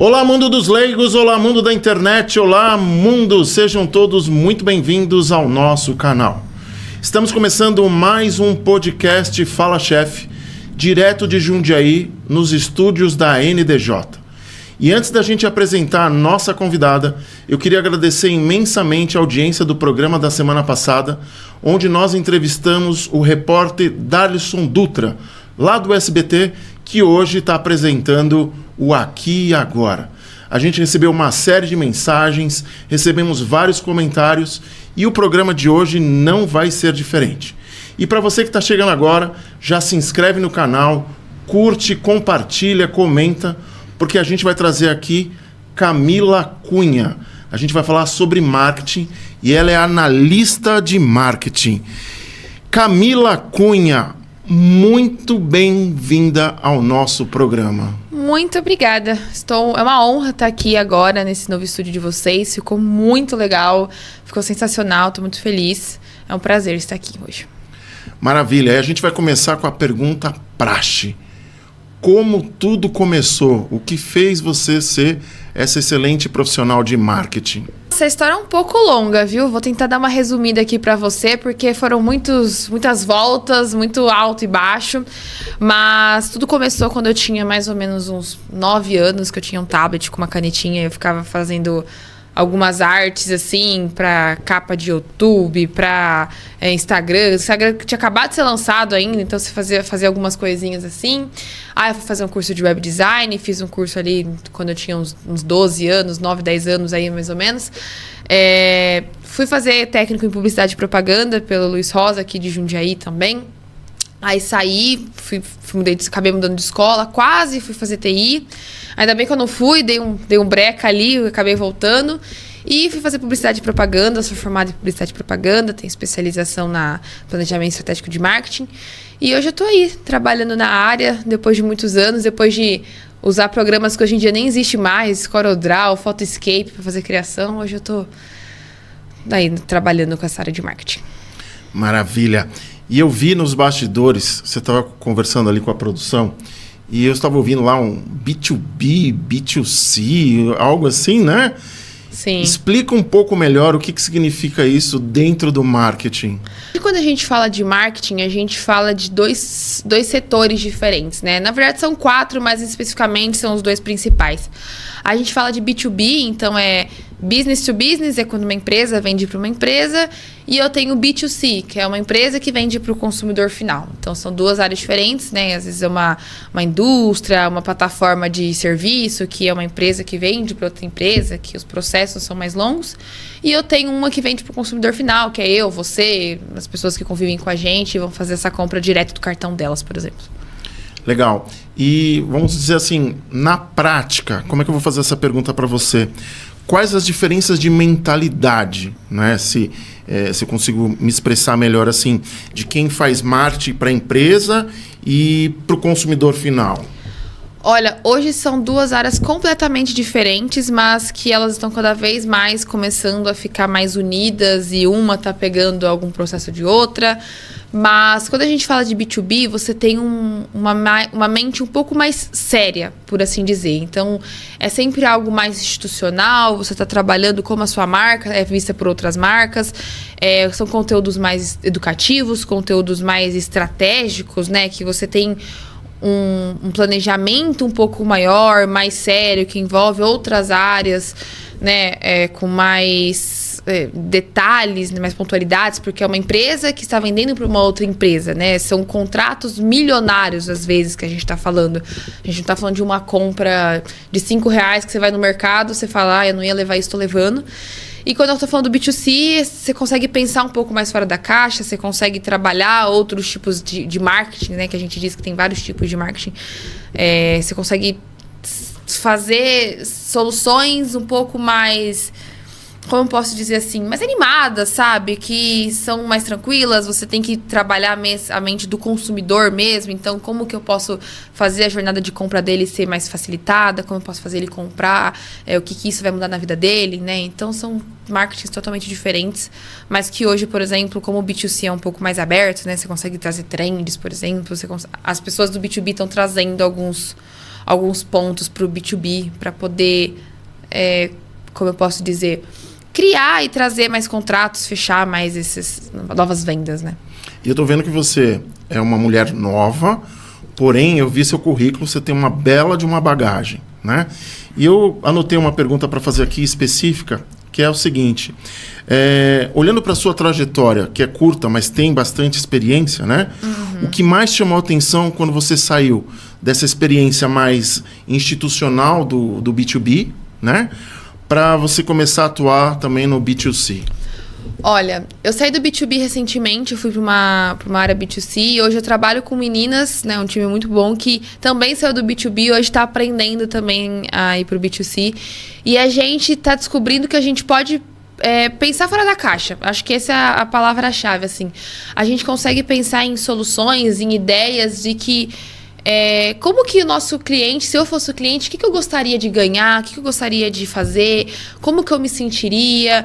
Olá, mundo dos leigos, olá, mundo da internet, olá, mundo, sejam todos muito bem-vindos ao nosso canal. Estamos começando mais um podcast Fala Chef, direto de Jundiaí, nos estúdios da NDJ. E antes da gente apresentar a nossa convidada, eu queria agradecer imensamente a audiência do programa da semana passada, onde nós entrevistamos o repórter Darlison Dutra, lá do SBT, que hoje está apresentando o Aqui e Agora. A gente recebeu uma série de mensagens, recebemos vários comentários e o programa de hoje não vai ser diferente. E para você que está chegando agora, já se inscreve no canal, curte, compartilha, comenta, porque a gente vai trazer aqui Camila Cunha. A gente vai falar sobre marketing e ela é analista de marketing. Camila Cunha, muito bem-vinda ao nosso programa. Muito obrigada. É uma honra estar aqui agora nesse novo estúdio de vocês. Ficou muito legal, ficou sensacional, estou muito feliz. É um prazer estar aqui hoje. Maravilha. Aí a gente vai começar com a pergunta praxe. Como tudo começou? O que fez você ser essa excelente profissional de marketing? Essa história é um pouco longa, viu? Vou tentar dar uma resumida aqui pra você, porque foram muitas voltas, muito alto e baixo. Mas tudo começou quando eu tinha mais ou menos uns 9 anos, que eu tinha um tablet com uma canetinha e eu ficava fazendo algumas artes, assim, pra capa de YouTube, pra Instagram. O Instagram tinha acabado de ser lançado ainda, então você fazia algumas coisinhas assim. Aí eu fui fazer um curso de web design, fiz um curso ali quando eu tinha uns 12 anos, 9, 10 anos aí, mais ou menos. Fui fazer técnico em publicidade e propaganda pelo Luiz Rosa, aqui de Jundiaí também. Aí saí, acabei mudando de escola, quase fui fazer TI. Ainda bem que eu não fui, dei um breca ali, acabei voltando. E fui fazer publicidade e propaganda, sou formada em publicidade e propaganda, tenho especialização na planejamento estratégico de marketing. E hoje eu tô aí, trabalhando na área, depois de muitos anos, depois de usar programas que hoje em dia nem existe mais, CorelDRAW, Photoscape para fazer criação. Hoje eu tô aí trabalhando com essa área de marketing. Maravilha. E eu vi nos bastidores, você estava conversando ali com a produção, e eu estava ouvindo lá um B2B, B2C, algo assim, né? Sim. Explica um pouco melhor o que significa isso dentro do marketing. E quando a gente fala de marketing, a gente fala de dois setores diferentes, né? Na verdade são 4, mas especificamente são os 2 principais. A gente fala de B2B, então é business to business, é quando uma empresa vende para uma empresa. E eu tenho B2C, que é uma empresa que vende para o consumidor final. Então, são 2 áreas diferentes, né? Às vezes é uma indústria, uma plataforma de serviço, que é uma empresa que vende para outra empresa, que os processos são mais longos. E eu tenho uma que vende para o consumidor final, que é eu, você, as pessoas que convivem com a gente e vão fazer essa compra direto do cartão delas, por exemplo. Legal. E vamos dizer assim, na prática, como é que eu vou fazer essa pergunta para você? Quais as diferenças de mentalidade, né? Se eu consigo me expressar melhor assim, de quem faz marketing para a empresa e para o consumidor final? Olha, hoje são 2 áreas completamente diferentes, mas que elas estão cada vez mais começando a ficar mais unidas e uma está pegando algum processo de outra. Mas quando a gente fala de B2B, você tem uma mente um pouco mais séria, por assim dizer. Então, é sempre algo mais institucional, você está trabalhando como a sua marca é vista por outras marcas. São conteúdos mais educativos, conteúdos mais estratégicos, né? Que você tem um planejamento um pouco maior, mais sério, que envolve outras áreas, né? Com mais detalhes, mais pontualidades, porque é uma empresa que está vendendo para uma outra empresa, né? São contratos milionários, às vezes, que a gente está falando. A gente não está falando de uma compra de R$5 que você vai no mercado, você fala, eu não ia levar isso, estou levando. E quando eu estou falando do B2C, você consegue pensar um pouco mais fora da caixa, você consegue trabalhar outros tipos de marketing, né? Que a gente diz que tem vários tipos de marketing. Você consegue fazer soluções um pouco mais, como eu posso dizer assim, mais animadas, sabe? Que são mais tranquilas, você tem que trabalhar a mente do consumidor mesmo. Então, como que eu posso fazer a jornada de compra dele ser mais facilitada? Como eu posso fazer ele comprar? O que isso vai mudar na vida dele, né? Então, são marketings totalmente diferentes, mas que hoje, por exemplo, como o B2C é um pouco mais aberto, né? Você consegue trazer trends, por exemplo. As pessoas do B2B estão trazendo alguns alguns pontos para o B2B, para poder, como eu posso dizer, criar e trazer mais contratos, fechar mais essas novas vendas, né? E eu tô vendo que você é uma mulher nova, porém eu vi seu currículo, você tem uma bela de uma bagagem, né? E eu anotei uma pergunta para fazer aqui específica, que é o seguinte: olhando para sua trajetória, que é curta, mas tem bastante experiência, né? O que mais chamou a atenção quando você saiu dessa experiência mais institucional do B2B, né? Para você começar a atuar também no B2C? Olha, eu saí do B2B recentemente, eu fui para uma área B2C e hoje eu trabalho com meninas, né, um time muito bom que também saiu do B2B e hoje está aprendendo também a ir para o B2C. E a gente está descobrindo que a gente pode pensar fora da caixa. Acho que essa é a palavra-chave, assim. A gente consegue pensar em soluções, em ideias de que como que o nosso cliente, se eu fosse o cliente, o que eu gostaria de ganhar, o que eu gostaria de fazer, como que eu me sentiria.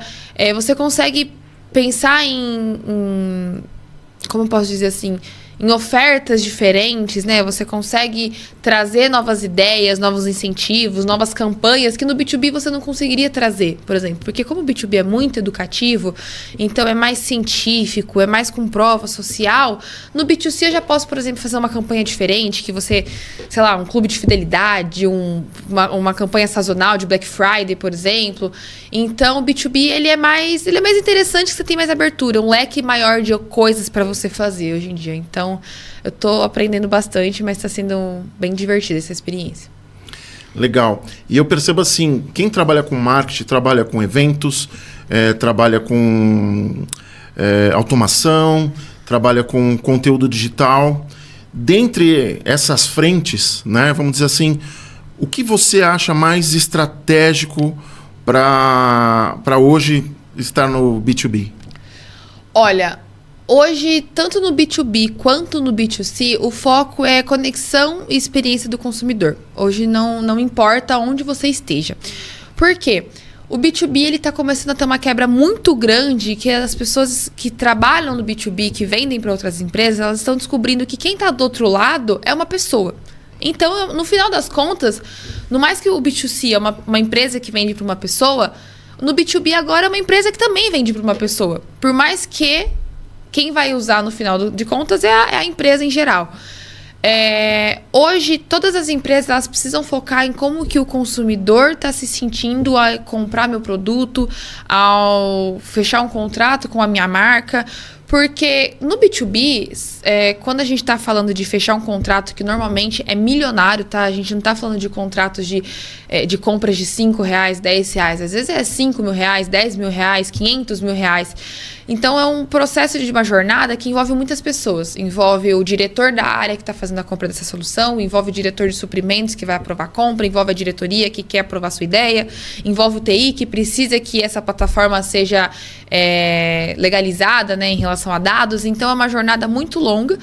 Você consegue pensar como eu posso dizer assim, em ofertas diferentes, né? Você consegue trazer novas ideias, novos incentivos, novas campanhas que no B2B você não conseguiria trazer, por exemplo. Porque como o B2B é muito educativo, então é mais científico, é mais com prova social, no B2C eu já posso, por exemplo, fazer uma campanha diferente, que você, sei lá, um clube de fidelidade, uma campanha sazonal de Black Friday, por exemplo. Então o B2B ele é mais interessante, que você tem mais abertura, um leque maior de coisas para você fazer hoje em dia. Então eu tô aprendendo bastante, mas está sendo bem divertida essa experiência. Legal. E eu percebo assim, quem trabalha com marketing, trabalha com eventos, trabalha com automação, trabalha com conteúdo digital. Dentre essas frentes, né, vamos dizer assim, o que você acha mais estratégico para hoje estar no B2B? Olha, hoje, tanto no B2B quanto no B2C, o foco é conexão e experiência do consumidor. Hoje não importa onde você esteja. Por quê? O B2B está começando a ter uma quebra muito grande, que as pessoas que trabalham no B2B, que vendem para outras empresas, elas estão descobrindo que quem está do outro lado é uma pessoa. Então, no final das contas, no mais que o B2C é uma empresa que vende para uma pessoa, no B2B agora é uma empresa que também vende para uma pessoa. Por mais que quem vai usar no final de contas é a empresa em geral. Hoje, todas as empresas elas precisam focar em como que o consumidor está se sentindo ao comprar meu produto, ao fechar um contrato com a minha marca. Porque no B2B, quando a gente está falando de fechar um contrato que normalmente é milionário, tá? A gente não está falando de contratos de compras de R$5, R$10. Às vezes é R$5.000, R$10.000, R$500.000. Então é um processo de uma jornada que envolve muitas pessoas. Envolve o diretor da área que está fazendo a compra dessa solução, envolve o diretor de suprimentos que vai aprovar a compra, envolve a diretoria que quer aprovar a sua ideia, envolve o TI que precisa que essa plataforma seja legalizada, né, em relação a dados. Então é uma jornada muito longa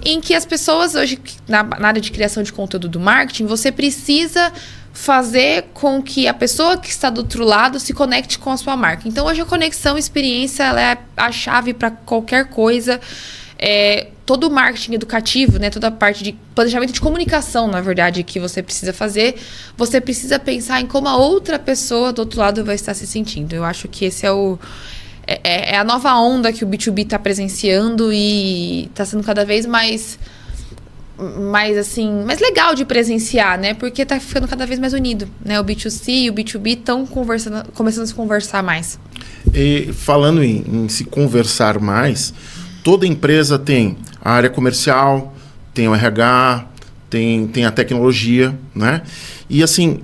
em que as pessoas hoje, na área de criação de conteúdo do marketing, você precisa fazer com que a pessoa que está do outro lado se conecte com a sua marca. Então hoje a conexão, experiência, ela é a chave para qualquer coisa. Todo o marketing educativo, né, toda a parte de planejamento de comunicação, na verdade, que você precisa fazer, você precisa pensar em como a outra pessoa do outro lado vai estar se sentindo. Eu acho que esse é a nova onda que o B2B está presenciando e está sendo cada vez mais legal de presenciar, né? Porque está ficando cada vez mais unido, né? O B2C e o B2B estão começando a se conversar mais. E falando em se conversar mais, toda empresa tem a área comercial, tem o RH, tem a tecnologia, né? E assim,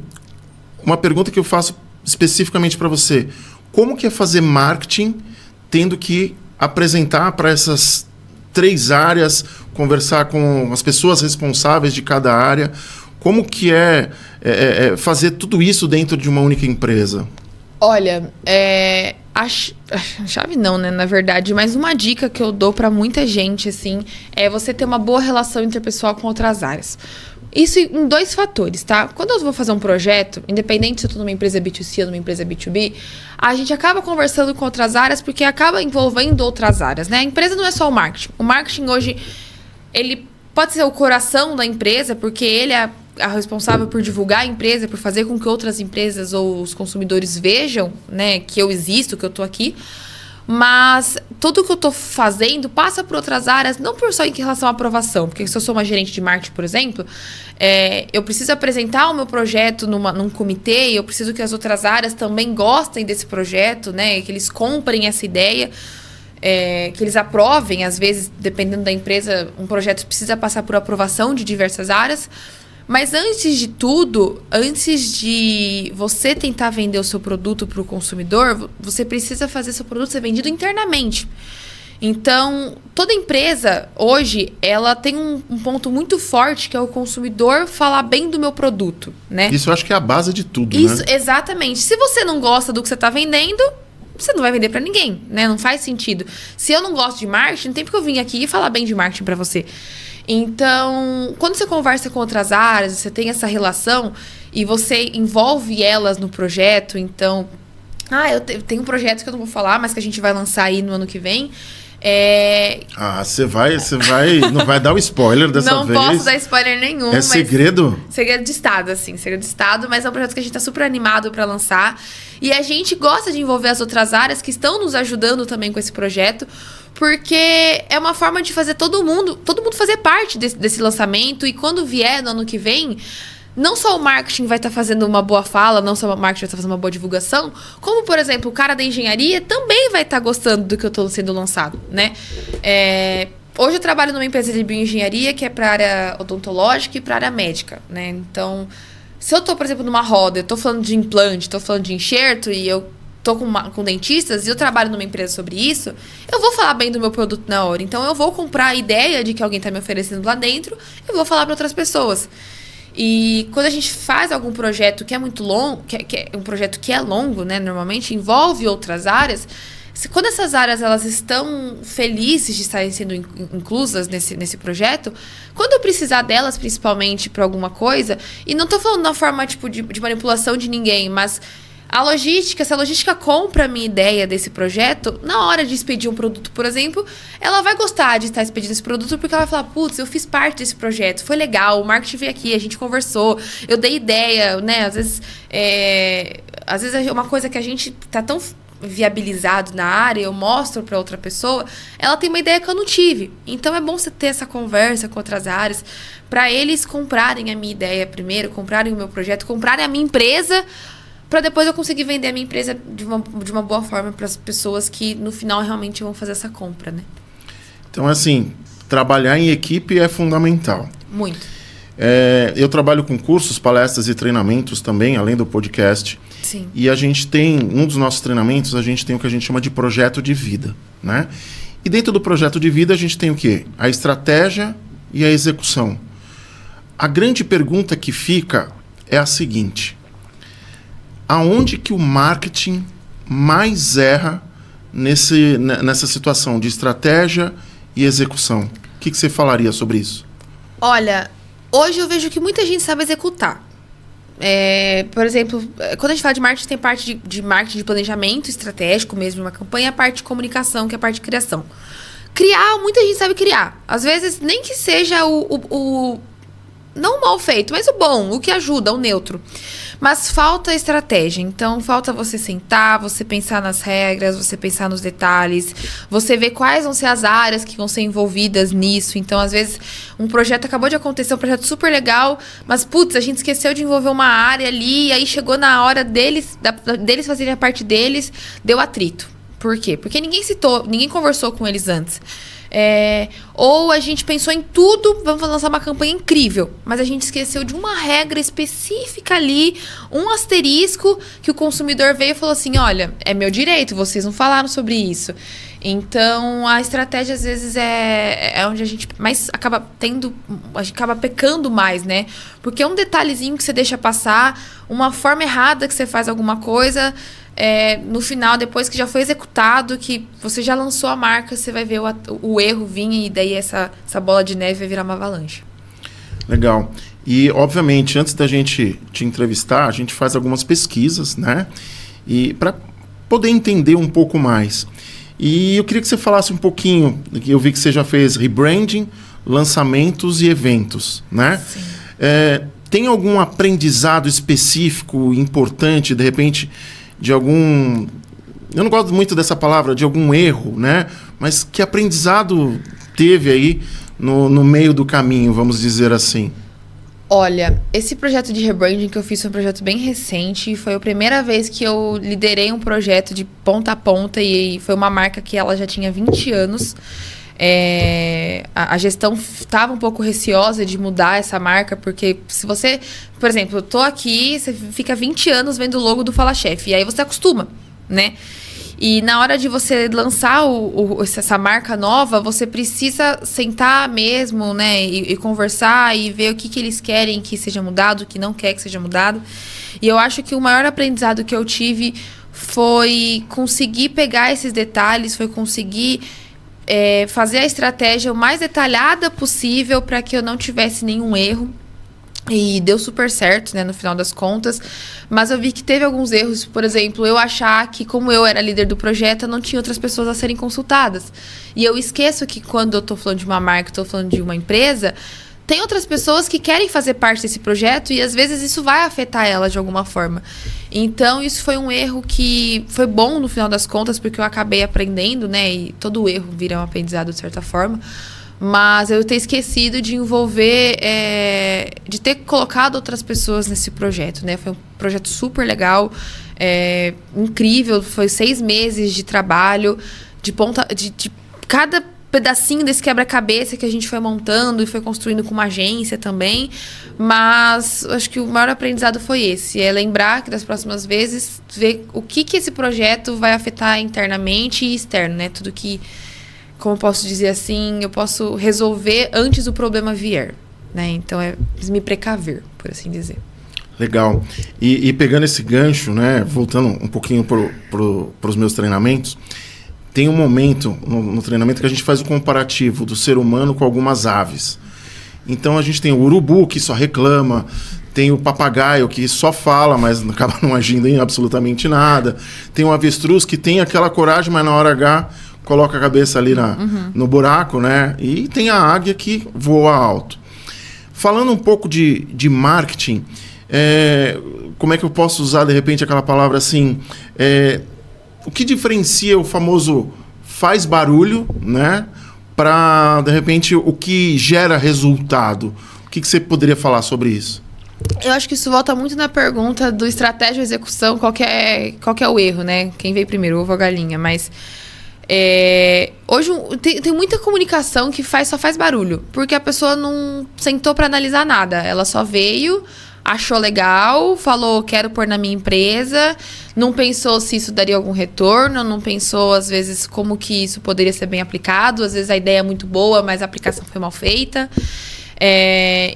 uma pergunta que eu faço especificamente para você: como que é fazer marketing tendo que apresentar para essas 3 áreas, conversar com as pessoas responsáveis de cada área? Como que é fazer tudo isso dentro de uma única empresa? Olha, a chave não, né, na verdade, mas uma dica que eu dou para muita gente, assim, é você ter uma boa relação interpessoal com outras áreas. Isso em 2 fatores, tá? Quando eu vou fazer um projeto, independente se eu estou numa empresa B2C ou numa empresa B2B, a gente acaba conversando com outras áreas porque acaba envolvendo outras áreas, né? A empresa não é só o marketing. O marketing hoje, ele pode ser o coração da empresa porque ele é a responsável por divulgar a empresa, por fazer com que outras empresas ou os consumidores vejam, né, que eu existo, que eu tô aqui. Mas tudo que eu tô fazendo passa por outras áreas, não por só em relação à aprovação. Porque se eu sou uma gerente de marketing, por exemplo, eu preciso apresentar o meu projeto num comitê, e eu preciso que as outras áreas também gostem desse projeto, né? Que eles comprem essa ideia, que eles aprovem. Às vezes, dependendo da empresa, um projeto precisa passar por aprovação de diversas áreas. Mas antes de tudo, antes de você tentar vender o seu produto para o consumidor, você precisa fazer seu produto ser vendido internamente. Então, toda empresa, hoje, ela tem um ponto muito forte, que é o consumidor falar bem do meu produto, né? Isso eu acho que é a base de tudo, Isso, né? Exatamente. Se você não gosta do que você está vendendo, você não vai vender para ninguém, né? Não faz sentido. Se eu não gosto de marketing, não tem porque eu vim aqui e falar bem de marketing para você. Então, quando você conversa com outras áreas, você tem essa relação e você envolve elas no projeto. Então, eu tenho um projeto que eu não vou falar, mas que a gente vai lançar aí no ano que vem. Você não vai dar o spoiler dessa vez? Não posso dar spoiler nenhum. É segredo? Segredo de Estado, assim. Segredo de Estado, mas é um projeto que a gente tá super animado para lançar. E a gente gosta de envolver as outras áreas que estão nos ajudando também com esse projeto, porque é uma forma de fazer todo mundo fazer parte desse lançamento. E quando vier no ano que vem, não só o marketing vai estar fazendo uma boa fala, não só o marketing vai estar fazendo uma boa divulgação, como, por exemplo, o cara da engenharia também vai estar gostando do que eu estou sendo lançado, né? Hoje eu trabalho numa empresa de bioengenharia que é para a área odontológica e para a área médica, né? Então, se eu estou, por exemplo, numa roda, eu estou falando de implante, estou falando de enxerto e eu estou com dentistas e eu trabalho numa empresa sobre isso, eu vou falar bem do meu produto na hora. Então, eu vou comprar a ideia de que alguém está me oferecendo lá dentro e vou falar para outras pessoas. E quando a gente faz algum projeto que é muito longo, que é um projeto que é longo, né, normalmente envolve outras áreas, quando essas áreas elas estão felizes de estarem sendo inclusas nesse projeto, quando eu precisar delas principalmente para alguma coisa, e não estou falando na forma tipo, de manipulação de ninguém, mas se a logística compra a minha ideia desse projeto, na hora de expedir um produto, por exemplo, ela vai gostar de estar expedindo esse produto, porque ela vai falar, putz, eu fiz parte desse projeto, foi legal, o marketing veio aqui, a gente conversou, eu dei ideia, né? Às vezes é uma coisa que a gente tá tão viabilizado na área, eu mostro para outra pessoa, ela tem uma ideia que eu não tive. Então é bom você ter essa conversa com outras áreas, para eles comprarem a minha ideia primeiro, comprarem o meu projeto, comprarem a minha empresa, para depois eu conseguir vender a minha empresa de uma boa forma para as pessoas que no final realmente vão fazer essa compra, né? Então, assim, trabalhar em equipe é fundamental. Muito. Eu trabalho com cursos, palestras e treinamentos também, além do podcast. Sim. E a gente tem, um dos nossos treinamentos, a gente tem o que a gente chama de projeto de vida, né? E dentro do projeto de vida a gente tem o quê? A estratégia e a execução. A grande pergunta que fica é a seguinte: aonde que o marketing mais erra nessa situação de estratégia e execução? O que você falaria sobre isso? Olha, hoje eu vejo que muita gente sabe executar. Por exemplo, quando a gente fala de marketing, tem parte de marketing de planejamento estratégico mesmo, uma campanha, a parte de comunicação, que é a parte de criação. Criar, muita gente sabe criar. Às vezes, nem que seja não o mal feito, mas o bom, o que ajuda, o neutro. Mas falta estratégia. Então, falta você sentar, você pensar nas regras, você pensar nos detalhes, você ver quais vão ser as áreas que vão ser envolvidas nisso. Então, às vezes, um projeto acabou de acontecer, um projeto super legal, mas, putz, a gente esqueceu de envolver uma área ali, e aí chegou na hora deles fazerem a parte deles, deu atrito. Por quê? Porque ninguém conversou com eles antes. Ou a gente pensou em tudo, vamos lançar uma campanha incrível, mas a gente esqueceu de uma regra específica ali, um asterisco que o consumidor veio e falou assim, olha, é meu direito, vocês não falaram sobre isso. Então, a estratégia às vezes é onde a gente mais acaba pecando mais, né? Porque é um detalhezinho que você deixa passar, uma forma errada que você faz alguma coisa, no final, depois que já foi executado, que você já lançou a marca, você vai ver o erro vir e daí essa bola de neve vai virar uma avalanche. Legal. E, obviamente, antes da gente te entrevistar, a gente faz algumas pesquisas, né? E para poder entender um pouco mais. E eu queria que você falasse um pouquinho, eu vi que você já fez rebranding, lançamentos e eventos, né? Sim. tem algum aprendizado específico, importante, de repente, de algum... Eu não gosto muito dessa palavra, de algum erro, né? Mas que aprendizado teve aí no meio do caminho, vamos dizer assim? Olha, esse projeto de rebranding que eu fiz foi um projeto bem recente. Foi a primeira vez que eu liderei um projeto de ponta a ponta e foi uma marca que ela já tinha 20 anos. A gestão estava um pouco receosa de mudar essa marca, porque se você... Por exemplo, eu tô aqui, você fica 20 anos vendo o logo do Fala Chef, e aí você acostuma, né? E na hora de você lançar essa marca nova, você precisa sentar mesmo, né? E conversar e ver o que eles querem que seja mudado, o que não quer que seja mudado. E eu acho que o maior aprendizado que eu tive foi conseguir pegar esses detalhes, foi conseguir fazer a estratégia o mais detalhada possível para que eu não tivesse nenhum erro. E deu super certo, né, no final das contas. Mas eu vi que teve alguns erros. Por exemplo, eu achar que, como eu era líder do projeto, eu não tinha outras pessoas a serem consultadas. E eu esqueço que quando eu tô falando de uma marca, tô falando de uma empresa, tem outras pessoas que querem fazer parte desse projeto e, às vezes, isso vai afetar ela de alguma forma. Então, isso foi um erro que foi bom no final das contas, porque eu acabei aprendendo, né? E todo erro vira um aprendizado de certa forma. Mas eu ter esquecido de envolver, de ter colocado outras pessoas nesse projeto, né? Foi um projeto super legal, incrível. Foi 6 meses de trabalho, de cada pedacinho desse quebra-cabeça que a gente foi montando e foi construindo com uma agência também. Mas acho que o maior aprendizado foi esse. É lembrar que das próximas vezes, ver o que esse projeto vai afetar internamente e externo, né? Tudo que... Como eu posso dizer assim, eu posso resolver antes do problema vier, né? Então, me precaver, por assim dizer. Legal. E pegando esse gancho, né? Voltando um pouquinho para os meus treinamentos, tem um momento no treinamento que a gente faz o comparativo do ser humano com algumas aves. Então, a gente tem o urubu, que só reclama, tem o papagaio, que só fala, mas acaba não agindo em absolutamente nada. Tem o avestruz, que tem aquela coragem, mas na hora H... coloca a cabeça ali no buraco, né? E tem a águia que voa alto. Falando um pouco de marketing, como é que eu posso usar, de repente, aquela palavra assim? O que diferencia o famoso faz barulho, né? Para, de repente, o que gera resultado? O que você poderia falar sobre isso? Eu acho que isso volta muito na pergunta do estratégia ou execução, qual que é o erro, né? Quem veio primeiro, o ovo ou a galinha, mas... hoje tem muita comunicação que só faz barulho, porque a pessoa não sentou para analisar nada. Ela só veio, achou legal, falou, quero pôr na minha empresa, não pensou se isso daria algum retorno, não pensou, às vezes, como que isso poderia ser bem aplicado. Às vezes a ideia é muito boa, mas a aplicação foi mal feita.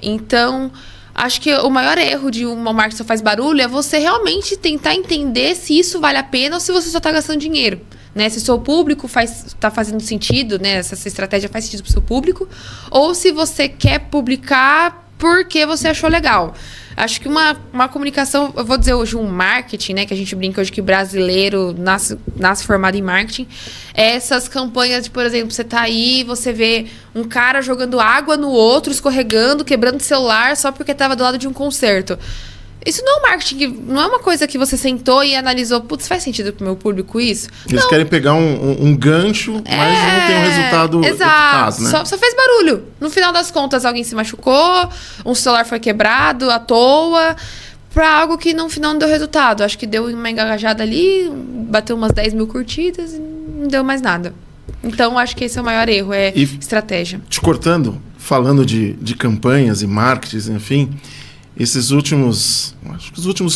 Então, acho que o maior erro de uma marca que só faz barulho é você realmente tentar entender se isso vale a pena ou se você só está gastando dinheiro. Né? Se o seu público está fazendo sentido, né? Se essa estratégia faz sentido para o seu público, ou se você quer publicar porque você achou legal. Acho que uma comunicação, eu vou dizer hoje um marketing, né? Que a gente brinca hoje que brasileiro nasce formado em marketing. Essas campanhas de, por exemplo, você tá aí, você vê um cara jogando água no outro, escorregando, quebrando o celular só porque estava do lado de um concerto. Isso não é um marketing, não é uma coisa que você sentou e analisou, putz, faz sentido pro meu público isso? Eles querem pegar um gancho, mas não tem um resultado eficaz, né? Só fez barulho. No final das contas, alguém se machucou, um celular foi quebrado à toa, pra algo que no final não deu resultado. Acho que deu uma engajada ali, bateu umas 10 mil curtidas e não deu mais nada. Então, acho que esse é o maior erro, estratégia. Te cortando, falando de campanhas e marketing, enfim... Esses últimos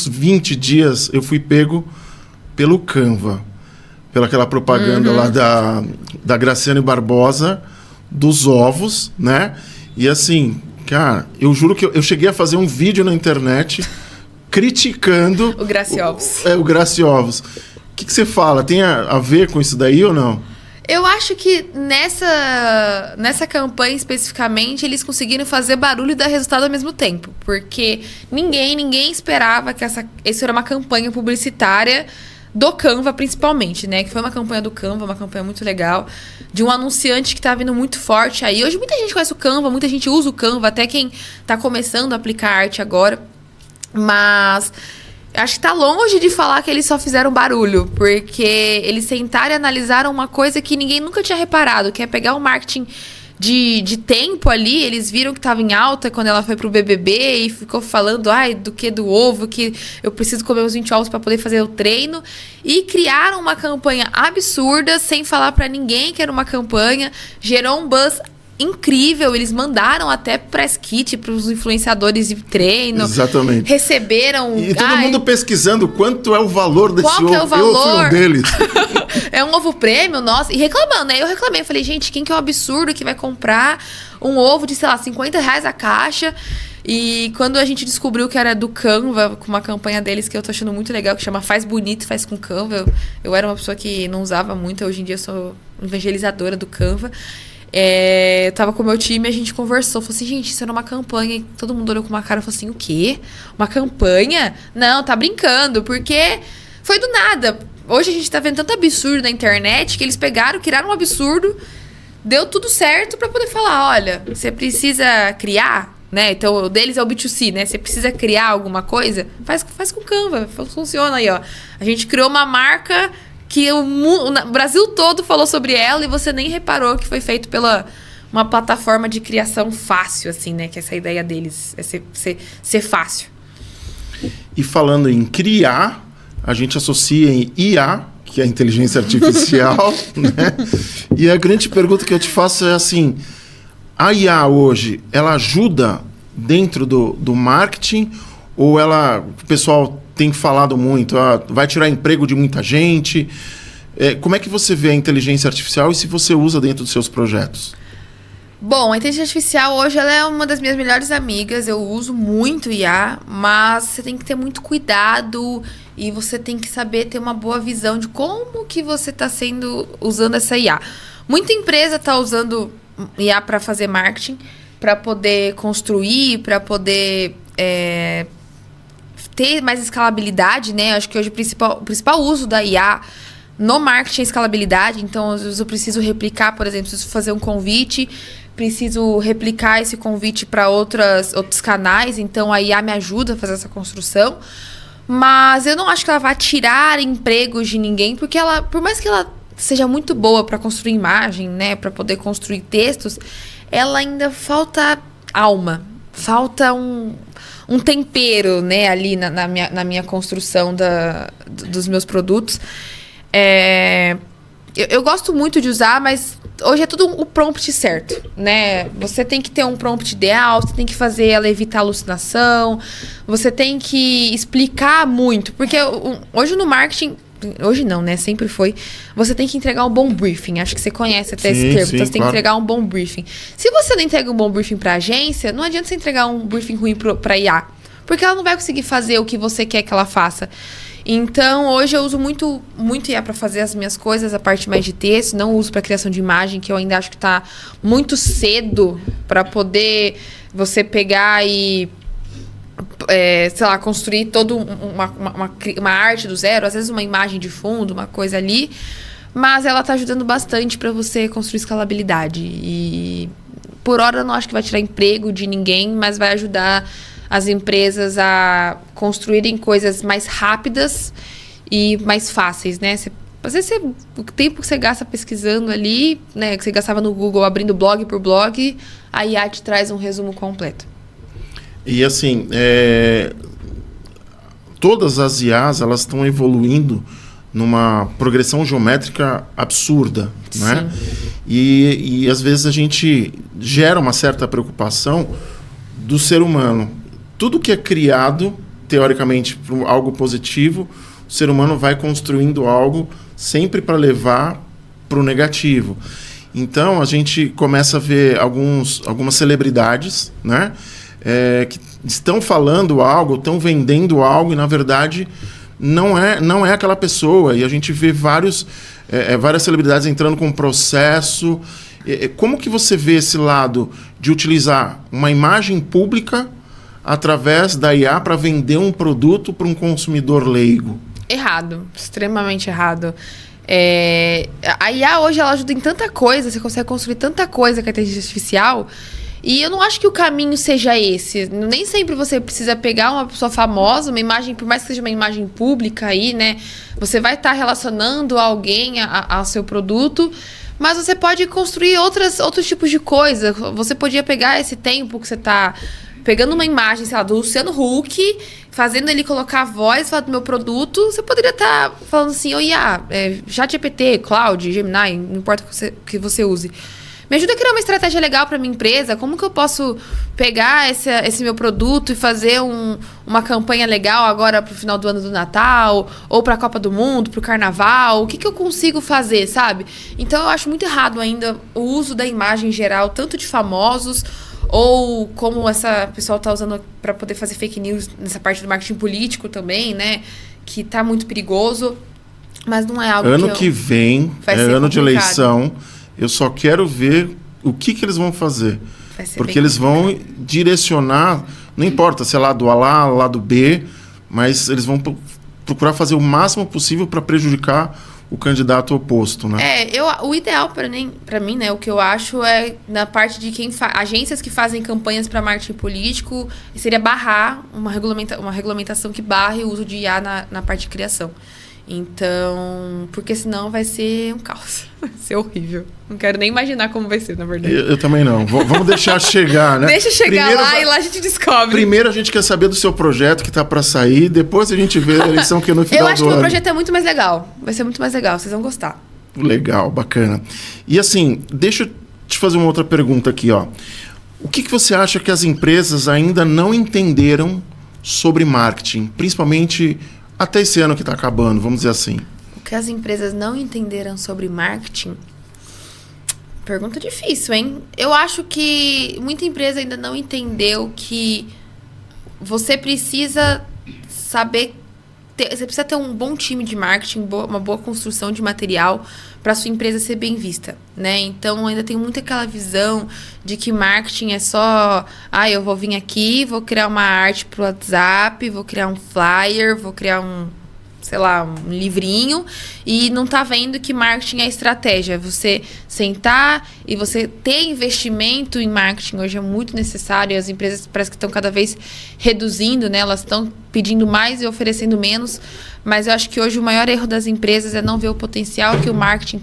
20 dias eu fui pego pelo Canva, pela aquela propaganda lá da Graciane Barbosa, dos ovos, né? E assim, cara, eu juro que eu cheguei a fazer um vídeo na internet criticando... O Graciovos. O Graciovos. O que você fala? Tem a ver com isso daí ou não? Eu acho que nessa campanha especificamente, eles conseguiram fazer barulho e dar resultado ao mesmo tempo. Porque ninguém esperava que isso era uma campanha publicitária do Canva, principalmente, né? Que foi uma campanha do Canva, uma campanha muito legal, de um anunciante que tá vindo muito forte aí. Hoje muita gente conhece o Canva, muita gente usa o Canva, até quem tá começando a aplicar arte agora. Mas acho que tá longe de falar que eles só fizeram barulho, porque eles sentaram e analisaram uma coisa que ninguém nunca tinha reparado, que é pegar o marketing de tempo ali. Eles viram que estava em alta quando ela foi pro BBB e ficou falando do ovo, que eu preciso comer uns 20 ovos para poder fazer o treino, e criaram uma campanha absurda sem falar para ninguém que era uma campanha, gerou um buzz incrível. Eles mandaram até press kit para os influenciadores de treino. Exatamente. Receberam... E todo mundo pesquisando quanto é o valor desse ovo. Qual que é o valor? Eu fui um deles. É um ovo prêmio, nossa. E reclamando, né? Eu reclamei. Eu falei, gente, quem que é um absurdo que vai comprar um ovo de, sei lá, R$50 a caixa? E quando a gente descobriu que era do Canva, com uma campanha deles que eu tô achando muito legal, que chama Faz Bonito, Faz com Canva. Eu era uma pessoa que não usava muito. Hoje em dia eu sou evangelizadora do Canva. Eu tava com o meu time e a gente conversou. Falei assim, gente, isso era uma campanha. E todo mundo olhou com uma cara e falou assim, o quê? Uma campanha? Não, tá brincando, porque foi do nada. Hoje a gente tá vendo tanto absurdo na internet que eles pegaram, criaram um absurdo, deu tudo certo pra poder falar, olha, você precisa criar, né? Então o deles é o B2C, né? Você precisa criar alguma coisa, faz com Canva, funciona aí, ó. A gente criou uma marca que o Brasil todo falou sobre ela e você nem reparou que foi feito pela uma plataforma de criação fácil, assim, né? Que essa ideia deles é ser fácil. E falando em criar, a gente associa em IA, que é a inteligência artificial, né? E a grande pergunta que eu te faço é assim, a IA hoje, ela ajuda dentro do marketing ou o pessoal tem falado muito, vai tirar emprego de muita gente? Como é que você vê a inteligência artificial e se você usa dentro dos seus projetos? Bom, a inteligência artificial hoje ela é uma das minhas melhores amigas. Eu uso muito IA, mas você tem que ter muito cuidado e você tem que saber ter uma boa visão de como que você está usando essa IA. Muita empresa está usando IA para fazer marketing, para poder construir, para poder ter mais escalabilidade, né? Acho que hoje o principal uso da IA no marketing é escalabilidade. Então, às vezes eu preciso replicar, por exemplo, preciso fazer um convite, preciso replicar esse convite para outros canais. Então, a IA me ajuda a fazer essa construção. Mas eu não acho que ela vai tirar empregos de ninguém, porque ela, por mais que ela seja muito boa para construir imagem, né? Para poder construir textos, ela ainda falta alma. Falta um tempero, né, ali na minha construção dos meus produtos. Eu gosto muito de usar, mas hoje é tudo o prompt certo, né? Você tem que ter um prompt ideal, você tem que fazer ela evitar alucinação, você tem que explicar muito, porque hoje no marketing, hoje não, né? Sempre foi. Você tem que entregar um bom briefing. Acho que você conhece até esse termo. Então, você tem que entregar um bom briefing. Se você não entrega um bom briefing para a agência, não adianta você entregar um briefing ruim para IA, porque ela não vai conseguir fazer o que você quer que ela faça. Então, hoje eu uso muito IA para fazer as minhas coisas, a parte mais de texto. Não uso para criação de imagem, que eu ainda acho que está muito cedo para poder você pegar e sei lá, construir toda uma arte do zero, às vezes uma imagem de fundo, uma coisa ali, mas ela tá ajudando bastante para você construir escalabilidade. E por hora eu não acho que vai tirar emprego de ninguém, mas vai ajudar as empresas a construírem coisas mais rápidas e mais fáceis, né? Às vezes o tempo que você gasta pesquisando ali, né, que você gastava no Google abrindo blog por blog, a IA te traz um resumo completo. E assim, todas as IAs, elas estão evoluindo numa progressão geométrica absurda, né? E às vezes a gente gera uma certa preocupação do ser humano. Tudo que é criado, teoricamente, por algo positivo, o ser humano vai construindo algo sempre para levar para o negativo. Então, a gente começa a ver algumas celebridades, né? Que estão falando algo, estão vendendo algo e, na verdade, não é aquela pessoa. E a gente vê várias celebridades entrando com processo. Como que você vê esse lado de utilizar uma imagem pública através da IA para vender um produto para um consumidor leigo? Errado, extremamente errado. A IA hoje ela ajuda em tanta coisa, você consegue construir tanta coisa com a inteligência artificial. E eu não acho que o caminho seja esse. Nem sempre você precisa pegar uma pessoa famosa, uma imagem, por mais que seja uma imagem pública aí, né? Você vai estar relacionando alguém ao seu produto, mas você pode construir outros tipos de coisa. Você podia pegar esse tempo que você está pegando uma imagem, sei lá, do Luciano Huck, fazendo ele colocar a voz, falar do meu produto. Você poderia estar falando assim, ChatGPT, Cloud, Gemini, não importa o que você use. Me ajuda a criar uma estratégia legal para minha empresa. Como que eu posso pegar esse meu produto e fazer uma campanha legal agora para o final do ano do Natal, ou para a Copa do Mundo, para o Carnaval? O que eu consigo fazer, sabe? Então, eu acho muito errado ainda o uso da imagem em geral, tanto de famosos, ou como essa pessoa está usando para poder fazer fake news nessa parte do marketing político também, né? Que está muito perigoso, mas não é algo ano que vem, é ano de eleição. Eu só quero ver o que eles vão fazer. Porque eles vão direcionar, não importa se é lado A, lado B, mas eles vão procurar fazer o máximo possível para prejudicar o candidato oposto, né? O ideal para mim, né, o que eu acho é na parte de agências que fazem campanhas para marketing político, seria barrar uma regulamentação que barre o uso de IA na parte de criação. Então, porque senão vai ser um caos. Vai ser horrível. Não quero nem imaginar como vai ser, na verdade. Eu também não. Vamos deixar chegar, né? Deixa chegar lá e lá a gente descobre. Primeiro a gente quer saber do seu projeto que está para sair, depois a gente vê a eleição que é no final do ano. Eu acho que o meu projeto é muito mais legal. Vai ser muito mais legal, vocês vão gostar. Legal, bacana. E assim, deixa eu te fazer uma outra pergunta aqui, ó. O que você acha que as empresas ainda não entenderam sobre marketing? Principalmente até esse ano que está acabando, vamos dizer assim. O que as empresas não entenderam sobre marketing? Pergunta difícil, hein? Eu acho que muita empresa ainda não entendeu que você precisa saber... Você precisa ter um bom time de marketing, uma boa construção de material para sua empresa ser bem vista, né? Então, ainda tem muito aquela visão de que marketing é só... eu vou vir aqui, vou criar uma arte pro WhatsApp, vou criar um flyer, vou criar um livrinho, e não tá vendo que marketing é estratégia. Você sentar e você ter investimento em marketing hoje é muito necessário, e as empresas parece que estão cada vez reduzindo, né? Elas estão pedindo mais e oferecendo menos, mas eu acho que hoje o maior erro das empresas é não ver o potencial que o marketing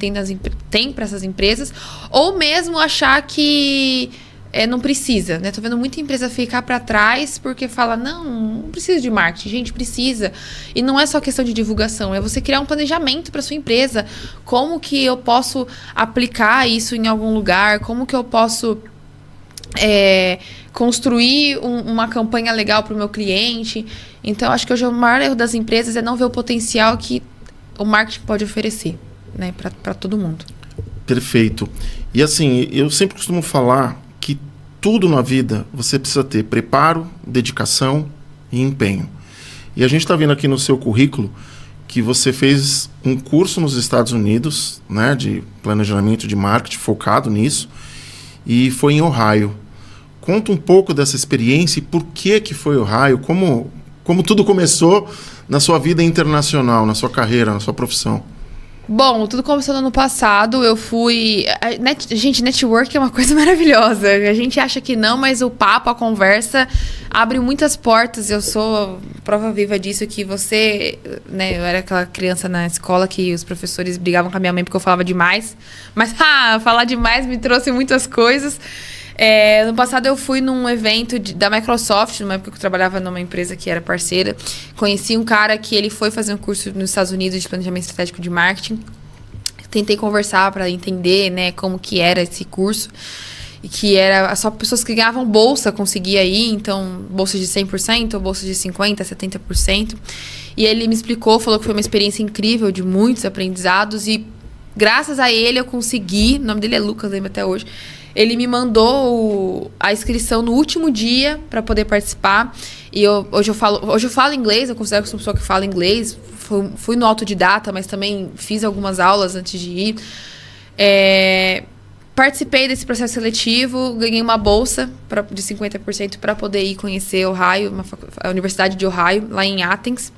tem para essas empresas, ou mesmo achar que não precisa, né? Tô vendo muita empresa ficar para trás porque fala, não precisa de marketing, gente, precisa. E não é só questão de divulgação, é você criar um planejamento para sua empresa. Como que eu posso aplicar isso em algum lugar? Como que eu posso construir uma campanha legal para o meu cliente? Então, acho que hoje o maior erro das empresas é não ver o potencial que o marketing pode oferecer, né, para todo mundo. Perfeito. E assim, eu sempre costumo falar que tudo na vida você precisa ter preparo, dedicação e empenho. E a gente está vendo aqui no seu currículo que você fez um curso nos Estados Unidos, né, de planejamento de marketing focado nisso, e foi em Ohio. Conta um pouco dessa experiência e por que foi Ohio, como tudo começou na sua vida internacional, na sua carreira, na sua profissão. Bom, tudo começou no ano passado, eu fui... Gente, network é uma coisa maravilhosa. A gente acha que não, mas o papo, a conversa abre muitas portas. Eu sou prova viva disso, que você... né, eu era aquela criança na escola que os professores brigavam com a minha mãe porque eu falava demais. Mas, falar demais me trouxe muitas coisas. No passado eu fui num evento da Microsoft, numa época que eu trabalhava numa empresa que era parceira. Conheci um cara que ele foi fazer um curso nos Estados Unidos de planejamento estratégico de marketing. Tentei conversar para entender, né, como que era esse curso. E que era só pessoas que ganhavam bolsa conseguia ir, então bolsa de 100% ou bolsa de 50%, 70%. E ele me explicou, falou que foi uma experiência incrível, de muitos aprendizados. E graças a ele eu consegui, o nome dele é Lucas, lembro até hoje. Ele me mandou a inscrição no último dia para poder participar. E hoje eu falo inglês, eu considero que sou uma pessoa que fala inglês. Fui no autodidata, mas também fiz algumas aulas antes de ir. Participei desse processo seletivo, ganhei uma bolsa de 50% para poder ir conhecer Ohio, a Universidade de Ohio, lá em Athens.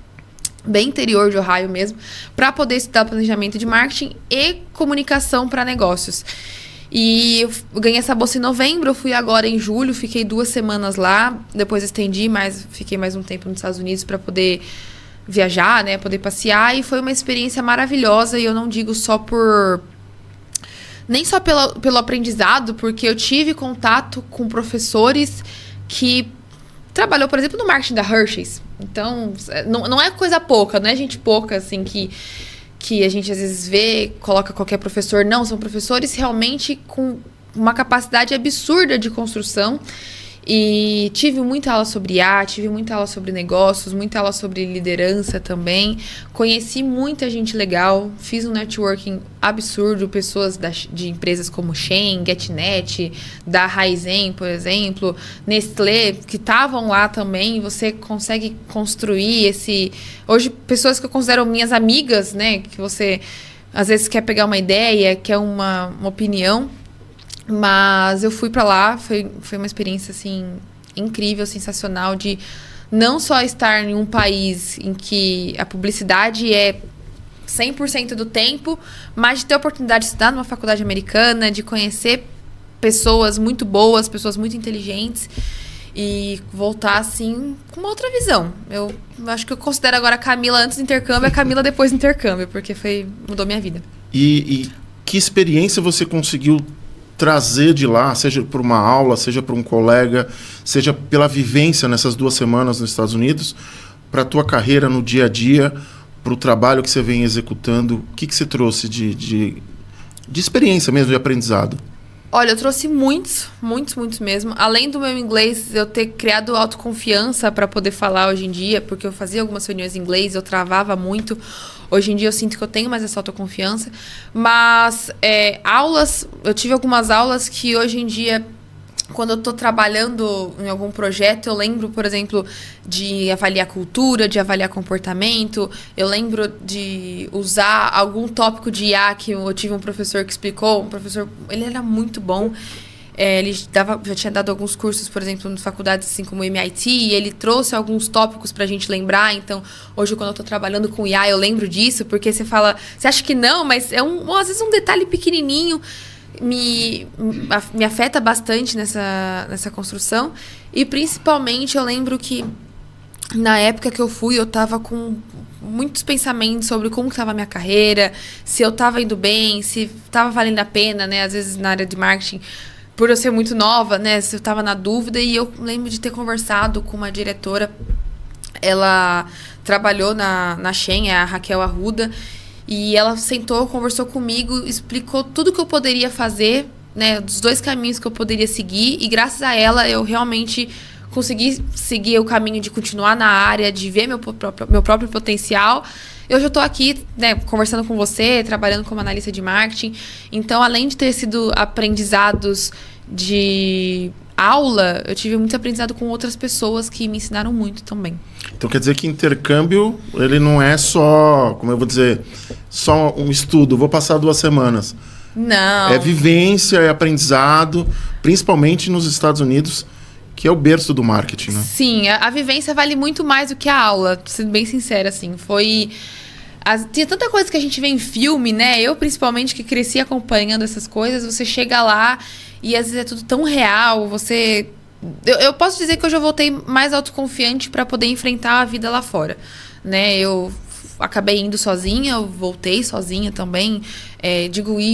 bem interior de Ohio mesmo, para poder estudar planejamento de marketing e comunicação para negócios. E eu ganhei essa bolsa em novembro, eu fui agora em julho, fiquei 2 semanas lá, depois estendi, mas fiquei mais um tempo nos Estados Unidos para poder viajar, né, poder passear, e foi uma experiência maravilhosa, e eu não digo só por... nem só pelo aprendizado, porque eu tive contato com professores que trabalhou, por exemplo, no marketing da Hershey's. Então, não é coisa pouca, não é gente pouca, assim, que a gente às vezes vê, coloca qualquer professor. Não, são professores realmente com uma capacidade absurda de construção. E tive muita aula sobre IA, tive muita aula sobre negócios, muita aula sobre liderança também. Conheci muita gente legal, fiz um networking absurdo, pessoas de empresas como Shein, GetNet, da Raizen, por exemplo, Nestlé, que estavam lá também. Você consegue construir esse... Hoje, pessoas que eu considero minhas amigas, né? Que você, às vezes, quer pegar uma ideia, quer uma opinião. Mas eu fui pra lá, foi uma experiência, assim, incrível, sensacional, de não só estar em um país em que a publicidade é 100% do tempo, mas de ter a oportunidade de estudar numa faculdade americana, de conhecer pessoas muito boas, pessoas muito inteligentes, e voltar, assim, com uma outra visão. Eu acho que eu considero agora a Camila antes do intercâmbio e a Camila depois do intercâmbio, porque mudou minha vida. E que experiência você conseguiu trazer de lá, seja por uma aula, seja por um colega, seja pela vivência nessas 2 semanas nos Estados Unidos, para a tua carreira no dia a dia, para o trabalho que você vem executando? O que você trouxe de experiência mesmo, de aprendizado? Olha, eu trouxe muitos mesmo. Além do meu inglês, eu ter criado autoconfiança para poder falar hoje em dia, porque eu fazia algumas reuniões em inglês, eu travava muito. Hoje em dia eu sinto que eu tenho mais essa autoconfiança. Mas aulas, eu tive algumas aulas que hoje em dia, quando eu estou trabalhando em algum projeto, eu lembro, por exemplo, de avaliar cultura, de avaliar comportamento. Eu lembro de usar algum tópico de IA que eu tive um professor que explicou. Um professor, ele era muito bom. Ele já tinha dado alguns cursos, por exemplo, em faculdades assim como o MIT, e ele trouxe alguns tópicos pra gente lembrar. Então, hoje, quando eu tô trabalhando com IA, eu lembro disso, porque você acha que não, mas às vezes um detalhe pequenininho me afeta bastante nessa construção. E, principalmente, eu lembro que na época que eu fui, eu tava com muitos pensamentos sobre como estava a minha carreira, se eu tava indo bem, se tava valendo a pena, né? Às vezes, na área de marketing, por eu ser muito nova, né, eu estava na dúvida, e eu lembro de ter conversado com uma diretora. Ela trabalhou na Shein, a Raquel Arruda, e ela sentou, conversou comigo, explicou tudo que eu poderia fazer, né, dos 2 caminhos que eu poderia seguir, e graças a ela eu realmente consegui seguir o caminho de continuar na área, de ver meu próprio potencial. Eu já estou aqui, né, conversando com você, trabalhando como analista de marketing. Então, além de ter sido aprendizados de aula, eu tive muito aprendizado com outras pessoas que me ensinaram muito também. Então, quer dizer que intercâmbio, ele não é só, como eu vou dizer, só um estudo, vou passar 2 semanas. Não. É vivência, é aprendizado, principalmente nos Estados Unidos, que é o berço do marketing, né? Sim, a vivência vale muito mais do que a aula, sendo bem sincera, assim. Tinha tanta coisa que a gente vê em filme, né? Eu, principalmente, que cresci acompanhando essas coisas, você chega lá e às vezes é tudo tão real, Eu posso dizer que hoje eu voltei mais autoconfiante para poder enfrentar a vida lá fora, né? Eu acabei indo sozinha, eu voltei sozinha também.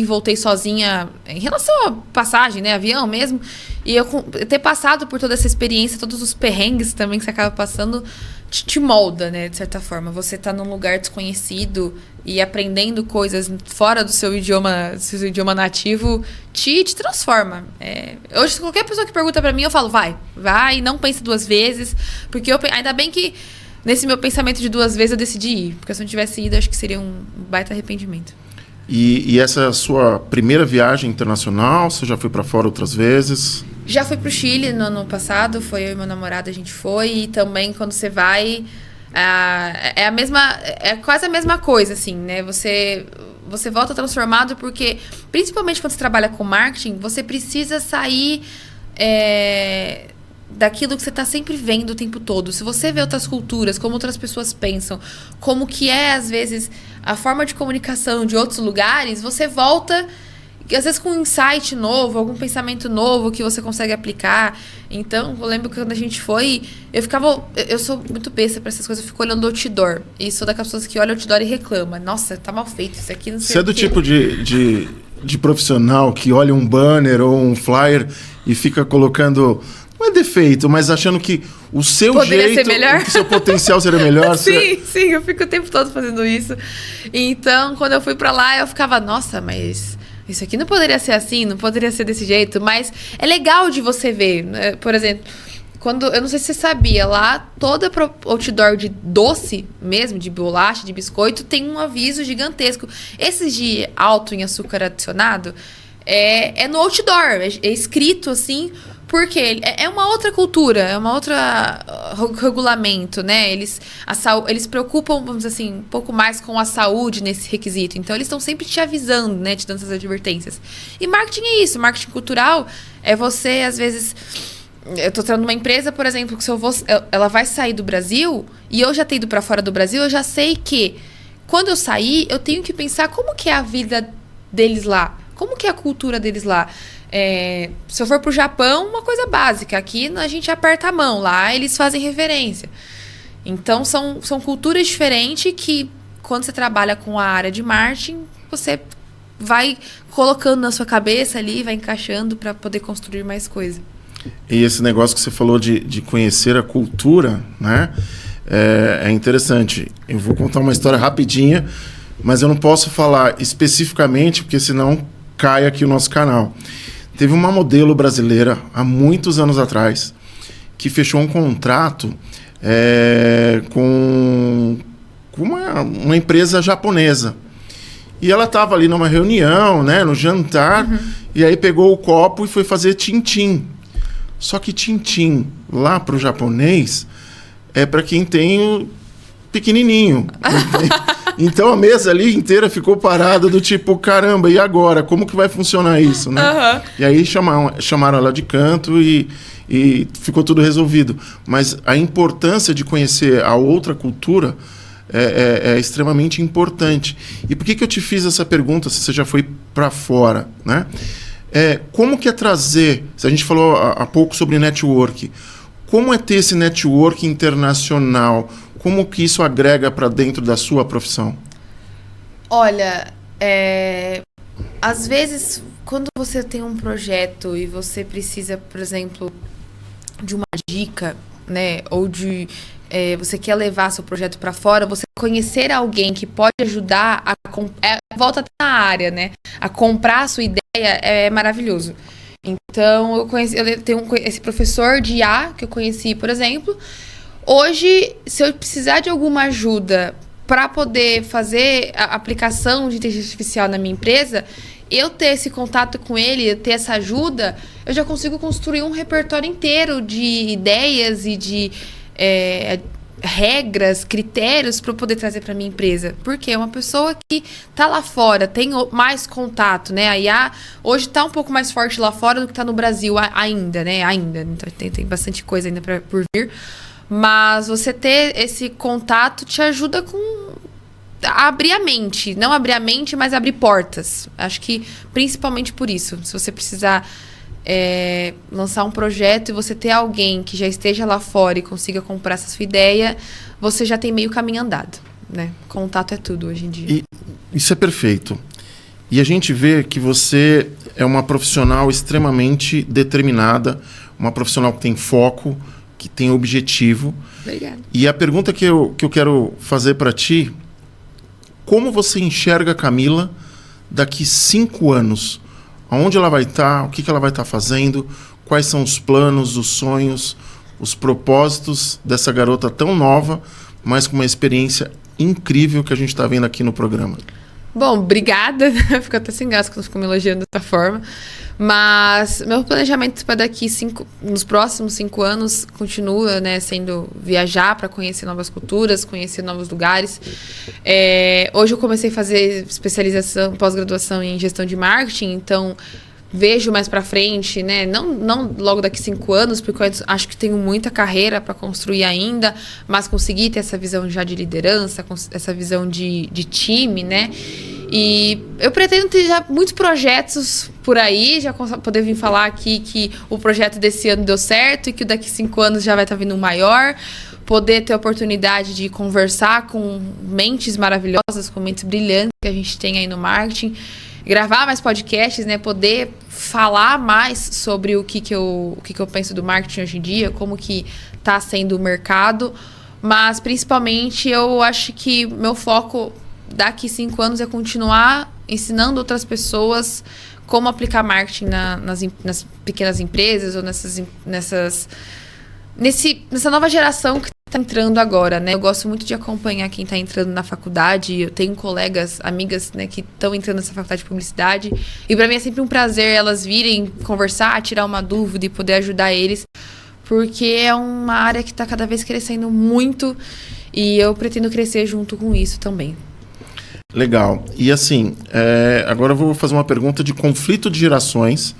Voltei sozinha em relação à passagem, né? Avião mesmo. E eu ter passado por toda essa experiência, todos os perrengues também que você acaba passando, te molda, né? De certa forma. Você tá num lugar desconhecido e aprendendo coisas fora do seu idioma nativo, te transforma. Hoje, qualquer pessoa que pergunta pra mim, eu falo, vai, não pense 2 vezes. Porque ainda bem que nesse meu pensamento de 2 vezes eu decidi ir. Porque se eu não tivesse ido, acho que seria um baita arrependimento. E essa é a sua primeira viagem internacional? Você já foi para fora outras vezes? Já fui pro Chile no ano passado, foi eu e meu namorado, a gente foi. E também quando você vai, é quase a mesma coisa, assim, né? Você volta transformado porque, principalmente quando você trabalha com marketing, você precisa sair daquilo que você está sempre vendo o tempo todo. Se você vê outras culturas, como outras pessoas pensam, como que é, às vezes, a forma de comunicação de outros lugares, você volta, às vezes com um insight novo, algum pensamento novo que você consegue aplicar. Então, eu lembro que quando a gente foi, eu sou muito besta para essas coisas, eu fico olhando outdoor. E sou daquelas pessoas que olha outdoor e reclama. Nossa, tá mal feito isso aqui, não sei. Você é do tipo de profissional que olha um banner ou um flyer e fica colocando, não é defeito, mas achando que o seu poderia jeito, ser melhor? o seu potencial seria melhor? Sim, eu fico o tempo todo fazendo isso. Então, quando eu fui pra lá, eu ficava, nossa, mas isso aqui não poderia ser assim, não poderia ser desse jeito. Mas é legal de você ver, né? Por exemplo, eu não sei se você sabia, lá toda outdoor de doce mesmo, de bolacha, de biscoito, tem um aviso gigantesco. Esses de alto em açúcar adicionado é no outdoor, é escrito assim, porque é uma outra cultura, é uma outra regulamento, né? Eles preocupam, vamos dizer assim, um pouco mais com a saúde nesse requisito. Então, eles estão sempre te avisando, né? Te dando essas advertências. E marketing é isso, marketing cultural é você, às vezes... Eu tô trazendo uma empresa, por exemplo, que ela vai sair do Brasil, e eu já ter ido para fora do Brasil, eu já sei que quando eu sair, eu tenho que pensar como que é a vida deles lá, como que é a cultura deles lá. Se eu for pro Japão, uma coisa básica, aqui a gente aperta a mão, lá eles fazem reverência. Então, são culturas diferentes que, quando você trabalha com a área de marketing, você vai colocando na sua cabeça ali, vai encaixando para poder construir mais coisa. E esse negócio que você falou de conhecer a cultura, né? É interessante. Eu vou contar uma história rapidinha, mas eu não posso falar especificamente, porque senão cai aqui o nosso canal. Teve uma modelo brasileira, há muitos anos atrás, que fechou um contrato com uma empresa japonesa. E ela estava ali numa reunião, né, no jantar, e aí pegou o copo e foi fazer tim-tim. Só que tim-tim, lá pro japonês, é para quem tem o pequenininho. Então a mesa ali inteira ficou parada do tipo, caramba, e agora? Como que vai funcionar isso, né? E aí chamaram ela de canto e ficou tudo resolvido. Mas a importância de conhecer a outra cultura é extremamente importante. E por que eu te fiz essa pergunta se você já foi para fora, né? Como que é trazer, se a gente falou há pouco sobre network, como é ter esse network internacional? Como que isso agrega para dentro da sua profissão? Olha, às vezes, quando você tem um projeto e você precisa, por exemplo, de uma dica, né, ou você quer levar seu projeto para fora, você conhecer alguém que pode ajudar volta na área, né? A comprar a sua ideia é maravilhoso. Então, eu tenho esse professor de IA que eu conheci, por exemplo. Hoje, se eu precisar de alguma ajuda para poder fazer a aplicação de inteligência artificial na minha empresa, eu ter esse contato com ele, ter essa ajuda, eu já consigo construir um repertório inteiro de ideias e de regras, critérios para eu poder trazer para minha empresa. Porque é uma pessoa que está lá fora, tem mais contato, né? A IA hoje está um pouco mais forte lá fora do que está no Brasil ainda, né? Então, tem bastante coisa ainda por vir. Mas você ter esse contato te ajuda a abrir a mente. Não abrir a mente, mas abrir portas. Acho que principalmente por isso. Se você precisar lançar um projeto e você ter alguém que já esteja lá fora e consiga comprar essa sua ideia, você já tem meio caminho andado, né? Contato é tudo hoje em dia. E isso é perfeito. E a gente vê que você é uma profissional extremamente determinada, uma profissional que tem foco, que tem objetivo. Obrigada. E a pergunta que eu quero fazer para ti, como você enxerga a Camila daqui 5 anos? Aonde ela vai estar? O que ela vai estar fazendo? Quais são os planos, os sonhos, os propósitos dessa garota tão nova, mas com uma experiência incrível que a gente está vendo aqui no programa? Bom, obrigada. Fico até sem graça quando ficou me elogiando dessa forma. Mas meu planejamento para nos próximos 5 anos continua, né, sendo viajar para conhecer novas culturas, conhecer novos lugares. Hoje eu comecei a fazer especialização, pós-graduação em gestão de marketing, então vejo mais para frente, né? Não logo daqui 5 anos, porque eu acho que tenho muita carreira para construir ainda, mas conseguir ter essa visão já de liderança, essa visão de time, né? E eu pretendo ter já muitos projetos por aí, já poder vir falar aqui que o projeto desse ano deu certo e que daqui 5 anos já vai estar vindo um maior. Poder ter a oportunidade de conversar com mentes maravilhosas, com mentes brilhantes que a gente tem aí no marketing. Gravar mais podcasts, né? Poder falar mais sobre o que eu penso do marketing hoje em dia, como que está sendo o mercado. Mas, principalmente, eu acho que meu foco daqui 5 anos é continuar ensinando outras pessoas como aplicar marketing nas pequenas empresas ou nessa nova geração que está entrando agora, né? Eu gosto muito de acompanhar quem está entrando na faculdade. Eu tenho colegas, amigas, né, que estão entrando nessa faculdade de publicidade. E para mim é sempre um prazer elas virem conversar, tirar uma dúvida e poder ajudar eles. Porque é uma área que está cada vez crescendo muito e eu pretendo crescer junto com isso também. Legal. E assim, agora eu vou fazer uma pergunta de conflito de gerações.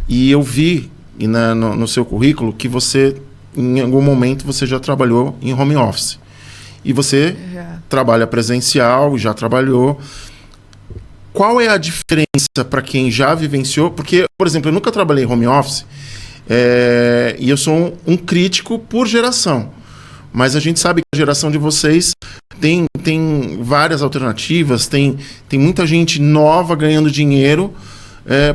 E eu vi no seu currículo que você, em algum momento, você já trabalhou em home office. E você trabalha presencial, já trabalhou. Qual é a diferença para quem já vivenciou? Porque, por exemplo, eu nunca trabalhei em home office e eu sou um crítico por geração. Mas a gente sabe que a geração de vocês tem várias alternativas, tem muita gente nova ganhando dinheiro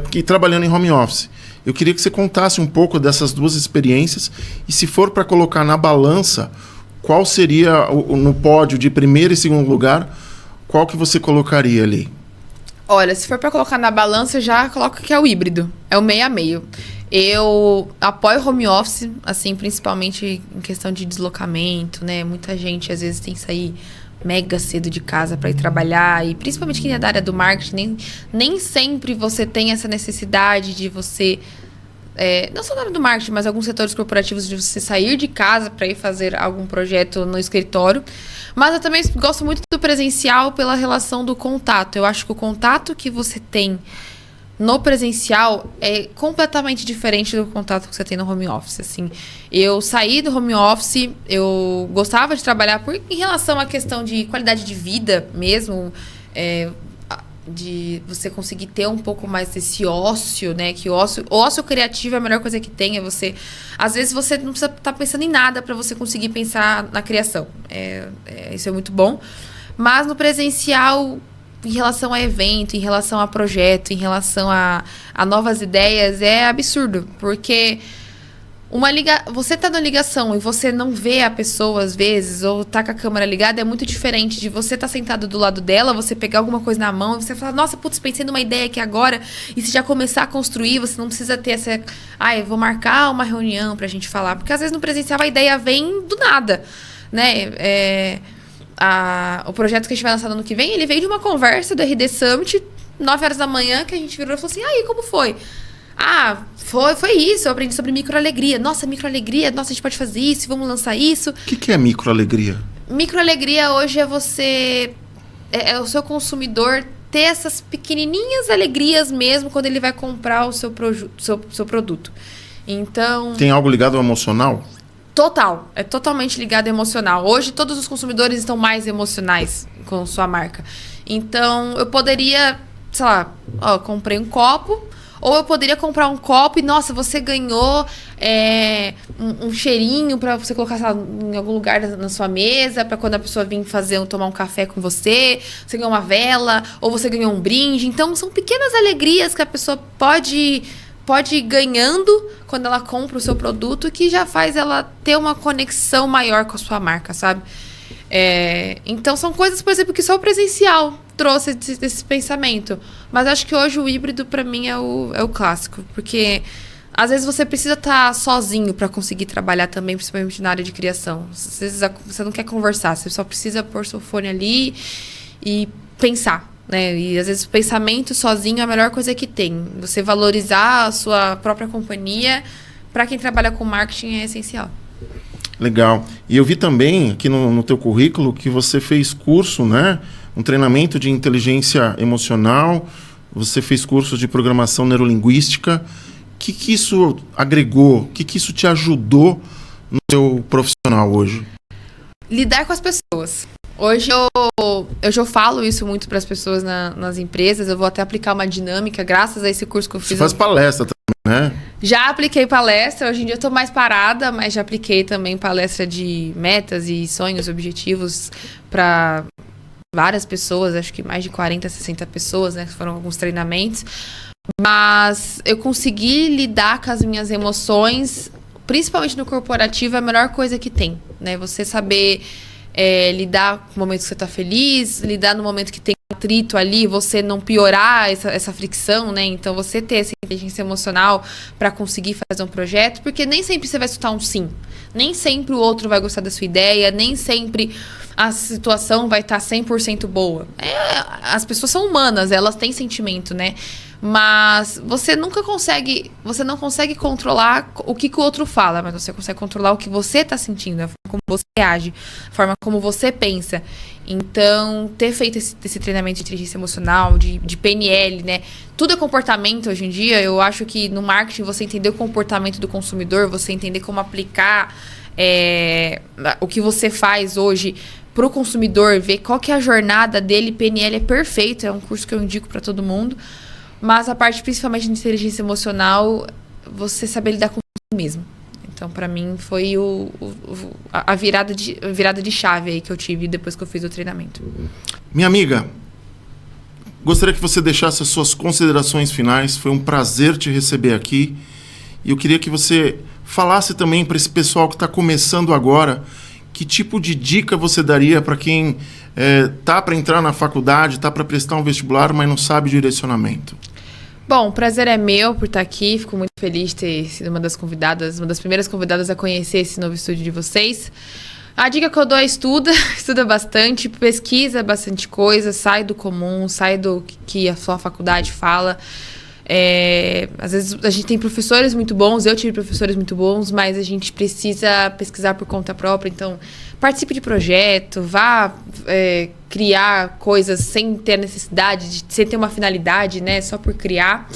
porque trabalhando em home office. Eu queria que você contasse um pouco dessas duas experiências e, se for para colocar na balança, qual seria, no pódio de primeiro e segundo lugar, qual que você colocaria ali? Olha, se for para colocar na balança, eu já coloco que é o híbrido, é o meio a meio. Eu apoio home office, assim, principalmente em questão de deslocamento, né? Muita gente, às vezes, tem que sair mega cedo de casa para ir trabalhar, e principalmente quem é da área do marketing, nem sempre você tem essa necessidade de você, não só da área do marketing, mas alguns setores corporativos, de você sair de casa para ir fazer algum projeto no escritório. Mas eu também gosto muito do presencial pela relação do contato. Eu acho que o contato que você tem no presencial é completamente diferente do contato que você tem no home office, assim. Eu saí do home office, eu gostava de trabalhar em relação à questão de qualidade de vida mesmo, de você conseguir ter um pouco mais desse ócio, né? Que o ócio criativo é a melhor coisa que tem. Às vezes você não precisa estar pensando em nada para você conseguir pensar na criação. Isso é muito bom. Mas no presencial, em relação a evento, em relação a projeto, em relação a novas ideias, é absurdo. Porque você tá na ligação e você não vê a pessoa às vezes, ou tá com a câmera ligada, é muito diferente de você tá sentado do lado dela, você pegar alguma coisa na mão e você falar, nossa, putz, pensei numa ideia aqui agora, e se já começar a construir, você não precisa ter essa, eu vou marcar uma reunião pra gente falar. Porque às vezes no presencial a ideia vem do nada, né? O projeto que a gente vai lançar no ano que vem, ele veio de uma conversa do RD Summit, 9 horas da manhã, que a gente virou e falou assim, aí, como foi? Foi isso, eu aprendi sobre microalegria. Nossa, microalegria, nossa, a gente pode fazer isso, vamos lançar isso. O que é microalegria? Microalegria hoje é você, é o seu consumidor ter essas pequenininhas alegrias mesmo quando ele vai comprar o seu produto. Então... Tem algo ligado ao emocional? Total, é totalmente ligado ao emocional. Hoje todos os consumidores estão mais emocionais com sua marca. Então eu poderia, sei lá, comprei um copo, ou eu poderia comprar um copo e, nossa, você ganhou um cheirinho para você colocar, sei lá, em algum lugar na sua mesa, para quando a pessoa vir tomar um café com você ganhou uma vela, ou você ganhou um brinde. Então são pequenas alegrias que a pessoa pode ir ganhando quando ela compra o seu produto, que já faz ela ter uma conexão maior com a sua marca, sabe? Então são coisas, por exemplo, que só o presencial trouxe desse pensamento. Mas acho que hoje o híbrido, para mim, é o clássico. Porque às vezes você precisa estar sozinho para conseguir trabalhar também, principalmente na área de criação. Às vezes você não quer conversar, você só precisa pôr seu fone ali e pensar. Né? E às vezes o pensamento sozinho é a melhor coisa que tem. Você valorizar a sua própria companhia, para quem trabalha com marketing, é essencial. Legal. E eu vi também aqui no teu currículo que você fez curso, né? Um treinamento de inteligência emocional você fez cursos de programação neurolinguística. O que isso agregou? O que isso te ajudou no seu profissional hoje? Lidar com as pessoas. Hoje eu já falo isso muito para as pessoas nas empresas. Eu vou até aplicar uma dinâmica, graças a esse curso que eu fiz. Você faz palestra também, né? Já apliquei palestra. Hoje em dia eu estou mais parada, mas já apliquei também palestra de metas e sonhos, objetivos para várias pessoas. Acho que mais de 40, 60 pessoas, né? Foram alguns treinamentos. Mas eu consegui lidar com as minhas emoções, principalmente no corporativo, é a melhor coisa que tem, né? Você saber lidar com o momento que você está feliz, lidar no momento que tem atrito ali, você não piorar essa fricção, né? Então, você ter essa inteligência emocional para conseguir fazer um projeto, porque nem sempre você vai escutar um sim. Nem sempre o outro vai gostar da sua ideia, nem sempre a situação vai estar 100% boa. As pessoas são humanas, elas têm sentimento, né? Mas você não consegue controlar o que o outro fala, mas você consegue controlar o que você está sentindo, a forma como você age, a forma como você pensa. Então, ter feito esse treinamento de inteligência emocional, de PNL, né? Tudo é comportamento hoje em dia. Eu acho que no marketing você entender o comportamento do consumidor, você entender como aplicar o que você faz hoje para o consumidor, ver qual que é a jornada dele. PNL é perfeito, é um curso que eu indico para todo mundo. Mas a parte principalmente de inteligência emocional, você saber lidar com isso mesmo. Então, para mim, foi a virada de chave aí que eu tive depois que eu fiz o treinamento. Minha amiga, gostaria que você deixasse as suas considerações finais. Foi um prazer te receber aqui. E eu queria que você falasse também para esse pessoal que está começando agora, que tipo de dica você daria para quem tá para entrar na faculdade, tá para prestar um vestibular, mas não sabe o direcionamento? Bom, o prazer é meu por estar aqui. Fico muito feliz de ter sido uma das primeiras convidadas a conhecer esse novo estúdio de vocês. A dica que eu dou é estuda bastante, pesquisa bastante coisa, sai do comum, sai do que a sua faculdade fala. Às vezes a gente tem professores muito bons, eu tive professores muito bons, mas a gente precisa pesquisar por conta própria. Então, participe de projeto, vá criar coisas sem ter necessidade, sem ter uma finalidade, né? Só por criar.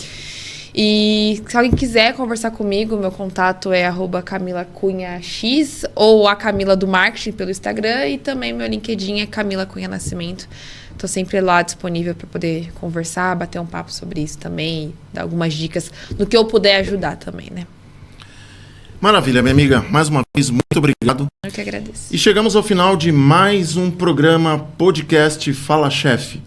E se alguém quiser conversar comigo, meu contato é @CamilaCunhaX ou a Camila do Marketing pelo Instagram, e também meu LinkedIn é Camila Cunha Nascimento. Estou sempre lá disponível para poder conversar, bater um papo sobre isso também, dar algumas dicas no que eu puder ajudar também, né? Maravilha, minha amiga. Mais uma vez, muito obrigado. Eu que agradeço. E chegamos ao final de mais um programa podcast Fala Chefe.